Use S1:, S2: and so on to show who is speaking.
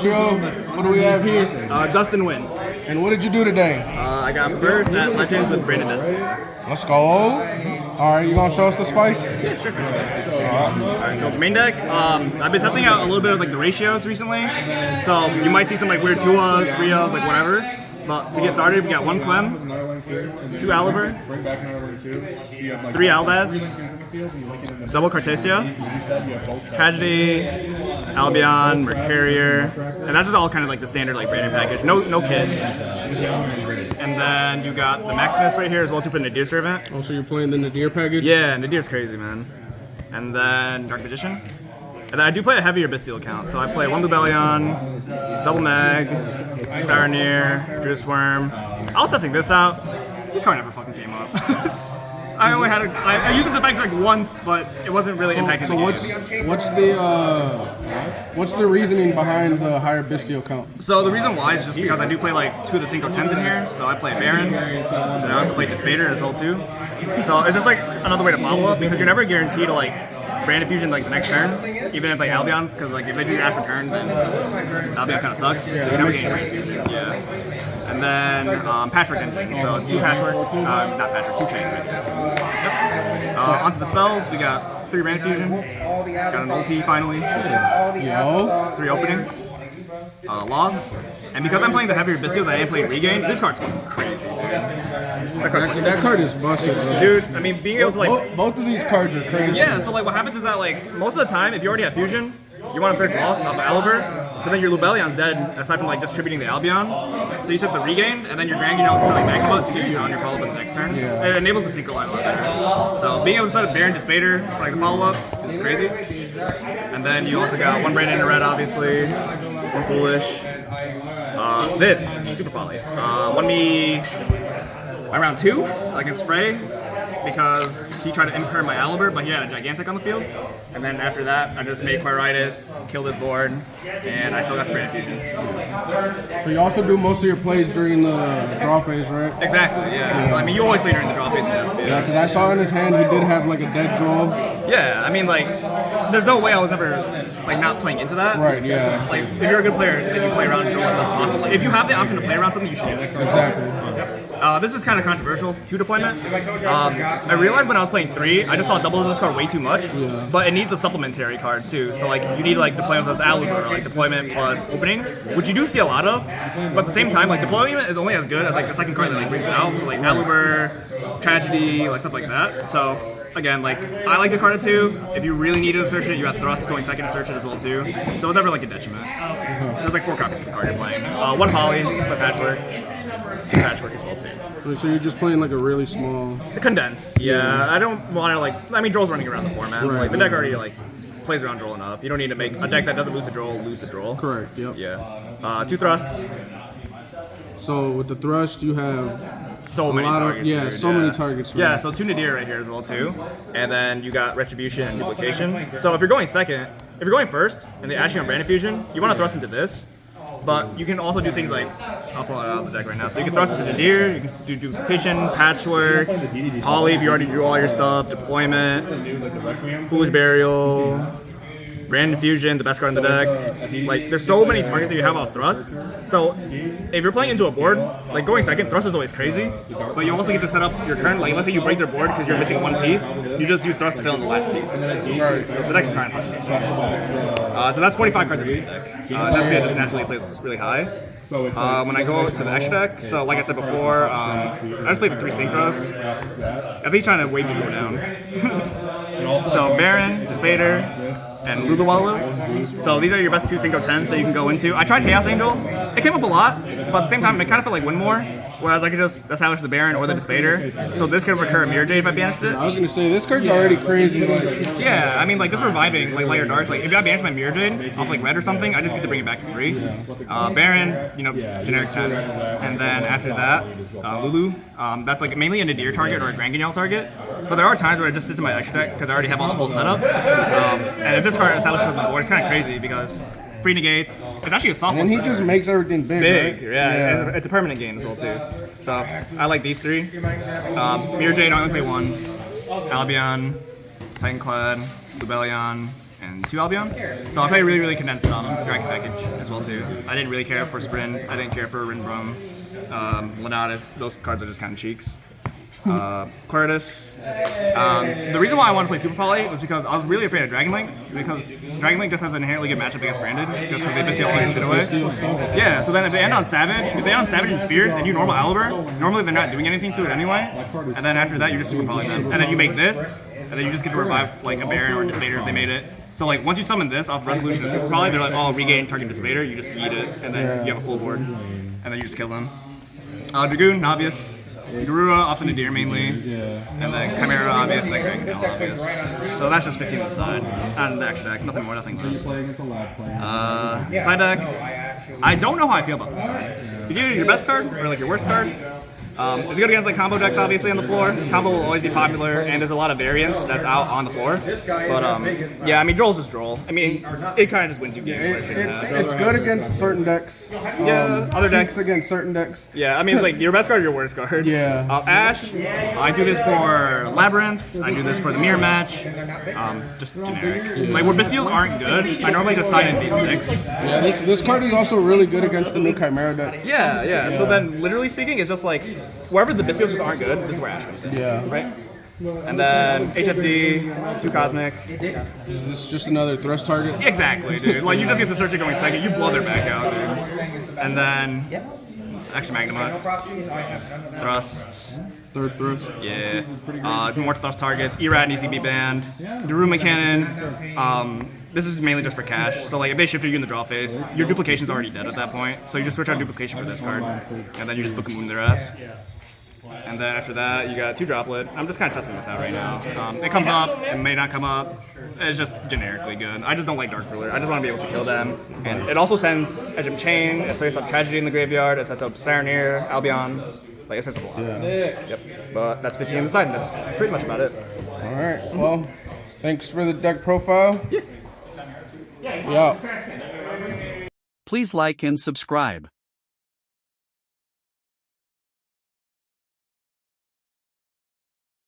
S1: Sergio. What do we have here?
S2: Dustin Nguyen.
S1: And what did you do today?
S2: I got first at Legends with Brandon Despia.
S1: Let's go. All right, you gonna show us the spice?
S2: Yeah, sure. Alright, so main deck, I've been testing out a little bit of like the ratios recently. So you might see some like weird 2-Os, 3-Os, like whatever. But to get started, we got 1 Clem, 2 Aliber, 3 Albaz, double Cartesia, Tragedy, Albion, Mercurier, and that's just all kind of like the standard like branded package. No kit. And then you got the Maximus right here as well too for the Nadir Servant.
S1: Oh, so you're playing the Nadir package?
S2: Yeah, Nadir's crazy, man. And then Dark Magician. And then I do play a heavier Bistro Count, so I play 1 Lubellion, double Meg, Saranir, Judas Worm. I was testing this out. This card never fucking came up. I only had I used its effect like once, but it wasn't really impacting the game.
S1: What's the reasoning behind the higher Bistro Count?
S2: So the reason why is just because I do play like 2 of the Cinco 10s in here. So I play Baron, and I also play Despater as well too. So it's just like another way to follow up because you're never guaranteed to like Brand Fusion like the next turn, even if like Albion, because like if they do that for turn, then Albion kind of sucks. So you're never getting Brand Fusion. Yeah. And then Patchwork Engine. So 2 Patchwork, not Patchwork, 2 Chain. Yep. Onto the spells, we got 3 Brand Fusion. Got an ulti finally.
S1: Yo.
S2: 3 openings. Lost. And because I'm playing the heavier Bistios, I am playing Regain. This card's fucking crazy, dude.
S1: That card is busted, bro.
S2: Dude, I mean, being able to like...
S1: Both of these cards are crazy.
S2: Yeah, so like what happens is that like most of the time, if you already have Fusion, you want to search Lost off of Aliber, so then your Lubellion's dead, aside from like distributing the Albion. So you set the Regain, and then you're Grand Guignol selling Magma to get you on your follow-up in the next turn.
S1: Yeah.
S2: It enables the Synchro line a lot better. So being able to set up Baron Despater for like the follow-up is crazy. And then you also got 1 Brandon in red, obviously. 1 Foolish. This, super poly. 1 me my round 2 against Frey because he tried to imperm my Aliber, but he had a Gigantic on the field. And then after that, I just made Quiritis, killed his board, and I still got Brand Fusion.
S1: So you also do most of your plays during the draw phase, right?
S2: Exactly, yeah. So, I mean, you always play during the draw phase in Despia.
S1: Yeah, because I saw in his hand he did have like a dead draw.
S2: Yeah, I mean, like, there's no way I was ever like not playing into that.
S1: Right, yeah.
S2: Like, if you're a good player, then you play around draw as much as possible. Like, if you have the option to play around something, you should do it.
S1: Exactly.
S2: This is kind of controversial, 2 deployment. I realized when I was playing 3, I just saw double this card way too much, but it needs a supplementary card too. So like you need like deployment plus Aliber, or like deployment plus opening, which you do see a lot of. But at the same time, like deployment is only as good as like the second card that like brings it out. So like Aliber, Tragedy, like stuff like that. So again, like I like the card at 2. If you really need to search it, you have Thrust going second to search it as well too. So it's never like a detriment. There's like 4 copies of the card you're playing. 1 Poly for Patchwork. 2 Patchwork as well too.
S1: So you're just playing like a really small...
S2: Condensed, yeah. I don't want to like... I mean, Droll's running around the format.
S1: Right,
S2: like the deck already like plays around Droll enough. You don't need to make a deck that doesn't lose a Droll.
S1: Correct, yep.
S2: Yeah. 2 Thrusts.
S1: So with the Thrust, you have...
S2: So many targets.
S1: Many targets.
S2: Yeah, so 2 Nadir right here as well too. And then you got Retribution and Duplication. So if you're going second, if you're going first, and they ask you on Brand Fusion, you want to thrust into this. But you can also do things like, I'll pull it out of the deck right now. So you can thrust into Nadir, you can do Duplication, Patchwork, Poly if you already drew all your stuff, Deployment, Foolish Burial, Brand Fusion, the best card in the deck. Like, there's so many targets that you have off Thrust. So if you're playing into a board, like going second, Thrust is always crazy. But you also get to set up your turn. Like, let's say you break their board because you're missing 1 piece, you just use Thrust to fill in the last piece. So the deck's kind of fun. So that's 45 cards in the deck. Despia just naturally plays really high. When I go to the extra deck, so like I said before, I just played the 3 synchros. I think he's trying to wait me to go down. So Baron, Despater, and Lugawala. So these are your best 2 Synchro 10s that you can go into. I tried Chaos Angel. It came up a lot, but at the same time, it kind of felt like Winmore, whereas I could just establish the Baron or the Despater. So this could recur a Mirror Jade if I banished it.
S1: I was going to say, this card's already crazy. Like...
S2: Yeah, I mean, like, just reviving, like, Lighter Darts. Like, if I banish my Mirror Jade off, like, red or something, I just get to bring it back for free. Baron, you know, generic 10. And then after that, Lulu. That's, like, mainly a Nadir target or a Grand Guignol target. But there are times where it just sits in my extra deck because I already have all the full setup. And if this card establishes on the board, it's kind of crazy because free negates. It's actually a soft one.
S1: And he just makes everything big.
S2: Right? Yeah. It's a permanent game as well too. So I like these 3. Mirror Jade, I only play 1. Albion, Titanclad, Lubellion, and 2 Albion. So I'll play really condensed on Dragon Package as well too. I didn't really care for Sprint. I didn't care for Rinbrum. Lenatus, those cards are just kind of cheeks. Quiritus. The reason why I wanted to play Super Poly was because I was really afraid of Dragon Link, because Dragon Link just has an inherently good matchup against Branded, just because they Bistio all your shit away. Yeah, so then if they end on Savage, and Spheres, and you normal Aliber, normally they're not doing anything to it anyway, and then after that you're just Super Poly them. And then you make this, and then you just get to revive like a Baron or a Despater if they made it. So like once you summon this off Resolution and Super Poly, they're like, oh, regain target Despater, you just eat it, and then you have a full board, and then you just kill them. Dragoon, obvious. Garura, often a deer mainly, and then Chimera obvious, and then Dragon Ball obvious. So that's just 15 on the side, and the extra deck, nothing more, nothing less. Side deck, I don't know how I feel about this card. Is it either your best card or like your worst card? It's good against like combo decks obviously on the floor. Combo will always be popular, and there's a lot of variance that's out on the floor. But yeah, I mean Droll's just Droll. I mean, it kind of just wins you games.
S1: It's good against certain decks.
S2: Yeah, other decks
S1: against certain decks.
S2: Yeah, I mean it's like your best card or your worst card.
S1: Yeah.
S2: Ash, I do this for Labyrinth. I do this for the mirror match. Just generic. Like where Bastiles aren't good, I normally just sign in D6.
S1: Yeah, this card is also really good against the new Chimera deck.
S2: Yeah. So then, literally speaking, it's just like wherever the Bastiles just aren't good, this is where Ash comes in.
S1: Yeah.
S2: Right? And then HFD, 2 Cosmic.
S1: Is this just another thrust target?
S2: Exactly, dude. Like, you just get to search it going second, you blow their back out, dude. And then, extra Magnemite. Thrust.
S1: Third thrust.
S2: Yeah. More thrust targets. Erad needs to be banned. Daruma Cannon. This is mainly just for cash. So like if they shifted you in the draw phase, your duplication's already dead at that point. So you just switch out duplication for this card, and then you just book a moon their ass. And then after that, you got 2 Droplet. I'm just kind of testing this out right now. It comes up, it may not come up. It's just generically good. I just don't like Dark Ruler. I just want to be able to kill them. And it also sends Edge of Chain, it sets up Tragedy in the graveyard, it sets up Saronir, Albion. Like it sets up a lot. Yep. But that's 15 on the side, and that's pretty much about it.
S1: Alright, well, thanks for the deck profile. Yeah.
S3: Please like and subscribe.